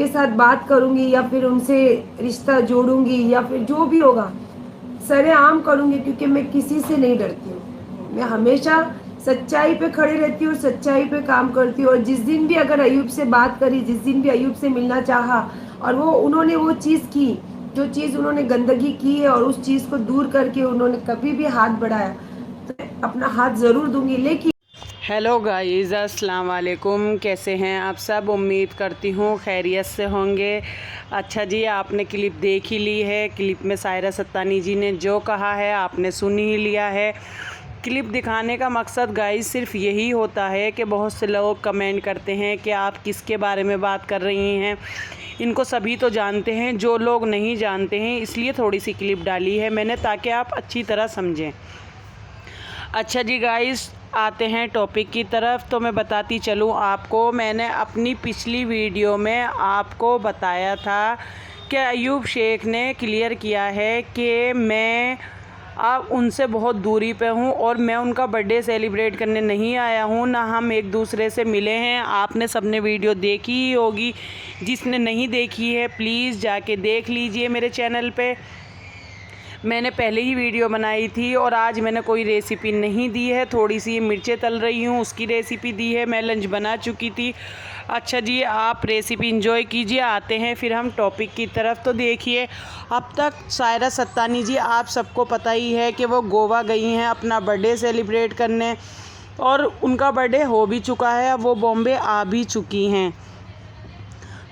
उनके साथ बात करूँगी या फिर उनसे रिश्ता जोड़ूंगी या फिर जो भी होगा सरेआम करूँगी, क्योंकि मैं किसी से नहीं डरती हूँ। मैं हमेशा सच्चाई पे खड़ी रहती हूँ, सच्चाई पे काम करती हूँ। और जिस दिन भी अगर अयूब से बात करी, जिस दिन भी अयूब से मिलना चाहा और वो उन्होंने वो चीज़ की, जो चीज़ उन्होंने गंदगी की है और उस चीज़ को दूर करके उन्होंने कभी भी हाथ बढ़ाया, तो अपना हाथ ज़रूर दूंगी। लेकिन हेलो गाइस, अस्सलाम वालेकुम। कैसे हैं आप सब? उम्मीद करती हूँ खैरियत से होंगे। अच्छा जी, आपने क्लिप देख ही ली है। क्लिप में सायरा सत्तानी जी ने जो कहा है आपने सुन ही लिया है। क्लिप दिखाने का मकसद गाइस सिर्फ यही होता है कि बहुत से लोग कमेंट करते हैं कि आप किसके बारे में बात कर रही हैं। इनको सभी तो जानते हैं, जो लोग नहीं जानते हैं इसलिए थोड़ी सी क्लिप डाली है मैंने, ताकि आप अच्छी तरह समझें। अच्छा जी गाइस, आते हैं टॉपिक की तरफ। तो मैं बताती चलूँ आपको, मैंने अपनी पिछली वीडियो में आपको बताया था कि अयूब शेख ने क्लियर किया है कि मैं अब उनसे बहुत दूरी पे हूँ और मैं उनका बर्थडे सेलिब्रेट करने नहीं आया हूँ, ना हम एक दूसरे से मिले हैं। आपने सबने वीडियो देखी ही होगी, जिसने नहीं देखी है प्लीज़ जाके देख लीजिए मेरे चैनल पे। मैंने पहले ही वीडियो बनाई थी और आज मैंने कोई रेसिपी नहीं दी है, थोड़ी सी मिर्चें तल रही हूँ उसकी रेसिपी दी है। मैं लंच बना चुकी थी। अच्छा जी, आप रेसिपी एंजॉय कीजिए। आते हैं फिर हम टॉपिक की तरफ। तो देखिए, अब तक सायरा सत्तानी जी आप सबको पता ही है कि वो गोवा गई हैं अपना बर्थडे सेलिब्रेट करने, और उनका बर्थडे हो भी चुका है, अब वो बॉम्बे आ भी चुकी हैं।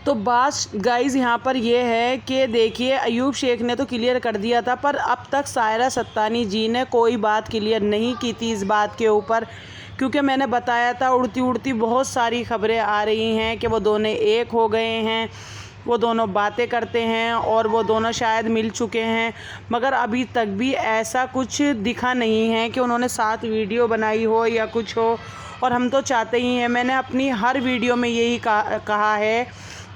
तो बात गाइज़ यहाँ पर ये है कि देखिए, अयूब शेख ने तो क्लियर कर दिया था, पर अब तक सायरा सत्तानी जी ने कोई बात क्लियर नहीं की थी इस बात के ऊपर, क्योंकि मैंने बताया था उड़ती उड़ती बहुत सारी खबरें आ रही हैं कि वो दोनों एक हो गए हैं, वो दोनों बातें करते हैं और वो दोनों शायद मिल चुके हैं, मगर अभी तक भी ऐसा कुछ दिखा नहीं है कि उन्होंने साथ वीडियो बनाई हो या कुछ हो। और हम तो चाहते ही हैं, मैंने अपनी हर वीडियो में यही कहा है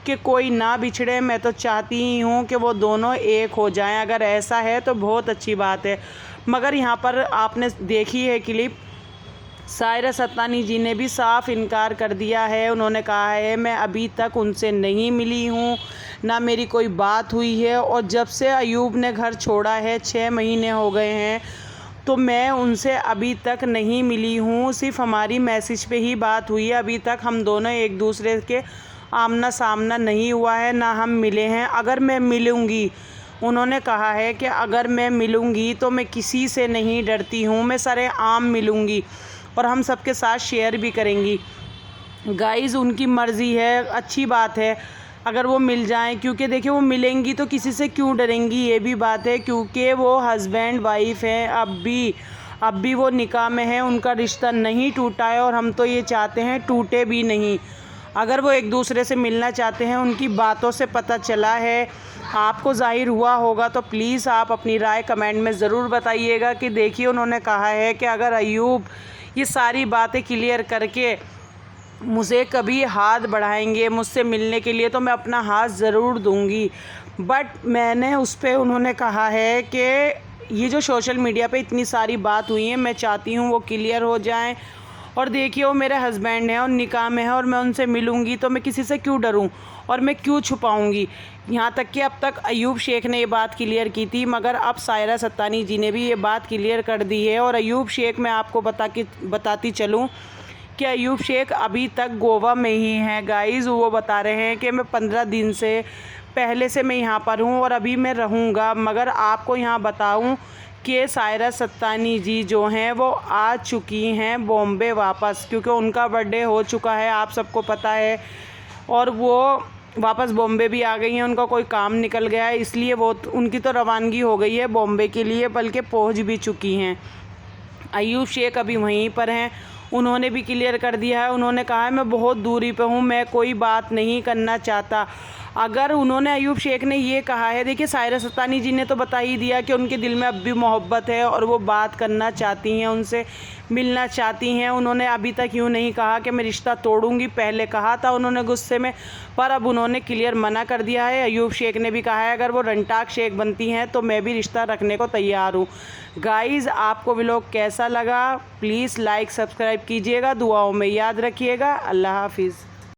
कि कोई ना बिछड़े। मैं तो चाहती ही हूँ कि वो दोनों एक हो जाएं। अगर ऐसा है तो बहुत अच्छी बात है, मगर यहाँ पर आपने देखी है क्लिप, सायरा सत्तानी जी ने भी साफ इनकार कर दिया है। उन्होंने कहा है मैं अभी तक उनसे नहीं मिली हूँ, ना मेरी कोई बात हुई है, और जब से अयूब ने घर छोड़ा है 6 महीने हो गए हैं, तो मैं उनसे अभी तक नहीं मिली हूँ। सिर्फ हमारी मैसेज पे ही बात हुई है। अभी तक हम दोनों एक दूसरे के आमना सामना नहीं हुआ है, ना हम मिले हैं। अगर मैं मिलूँगी, उन्होंने कहा है कि अगर मैं मिलूँगी तो मैं किसी से नहीं डरती हूँ, मैं सरेआम मिलूँगी और हम सबके साथ शेयर भी करेंगी। गाइज़ उनकी मर्ज़ी है, अच्छी बात है अगर वो मिल जाएं, क्योंकि देखिए वो मिलेंगी तो किसी से क्यों डरेंगी, ये भी बात है, क्योंकि वो हस्बैंड वाइफ हैं। अब भी वो निकाह में है, उनका रिश्ता नहीं टूटा है और हम तो ये चाहते हैं टूटे भी नहीं। अगर वो एक दूसरे से मिलना चाहते हैं, उनकी बातों से पता चला है, आपको ज़ाहिर हुआ होगा, तो प्लीज़ आप अपनी राय कमेंट में ज़रूर बताइएगा कि देखिए उन्होंने कहा है कि अगर अयूब ये सारी बातें क्लियर करके मुझे कभी हाथ बढ़ाएंगे मुझसे मिलने के लिए, तो मैं अपना हाथ ज़रूर दूंगी। बट मैंने उस पर उन्होंने कहा है कि ये जो सोशल मीडिया पे इतनी सारी बात हुई है, मैं चाहती हूँ वो क्लियर हो जाएं। और देखिए, वो मेरे हस्बैंड हैं और निकाह में है और मैं उनसे मिलूँगी, तो मैं किसी से क्यों डरूँ और मैं क्यों छुपाऊँगी। यहाँ तक कि अब तक अयूब शेख ने ये बात क्लियर की थी, मगर अब सायरा सत्तानी जी ने भी ये बात क्लियर कर दी है। और अयूब शेख मैं आपको बताती चलूँ कि अयूब शेख अभी तक गोवा में ही हैं गाइज़। वो बता रहे हैं कि मैं 15 दिन से पहले से मैं यहाँ पर हूँ और अभी मैं रहूँगा। मगर आपको यहाँ बताऊँ कि सायरा सत्तानी जी जो हैं वो आ चुकी हैं बॉम्बे वापस, क्योंकि उनका बर्थडे हो चुका है, आप सबको पता है, और वो वापस बॉम्बे भी आ गई हैं। उनका कोई काम निकल गया है, इसलिए वो उनकी तो रवानगी हो गई है बॉम्बे के लिए, बल्कि पहुँच भी चुकी हैं। अयूब शेख अभी वहीं पर हैं, उन्होंने भी क्लियर कर दिया है। उन्होंने कहा है मैं बहुत दूरी पे हूँ, मैं कोई बात नहीं करना चाहता। अगर उन्होंने अयूब शेख ने ये कहा है, देखिए सायरा सत्तानी जी ने तो बता ही दिया कि उनके दिल में अब भी मोहब्बत है और वो बात करना चाहती हैं, उनसे मिलना चाहती हैं। उन्होंने अभी तक यूँ नहीं कहा कि मैं रिश्ता तोड़ूंगी, पहले कहा था उन्होंने गुस्से में, पर अब उन्होंने क्लियर मना कर दिया है। अयूब शेख ने भी कहा है अगर वो रंटाक शेख बनती हैं तो मैं भी रिश्ता रखने को तैयार हूँ। गाइज़ आपको व्लॉग कैसा लगा प्लीज़ लाइक सब्सक्राइब कीजिएगा, दुआओं में याद रखिएगा। अल्लाह हाफिज़।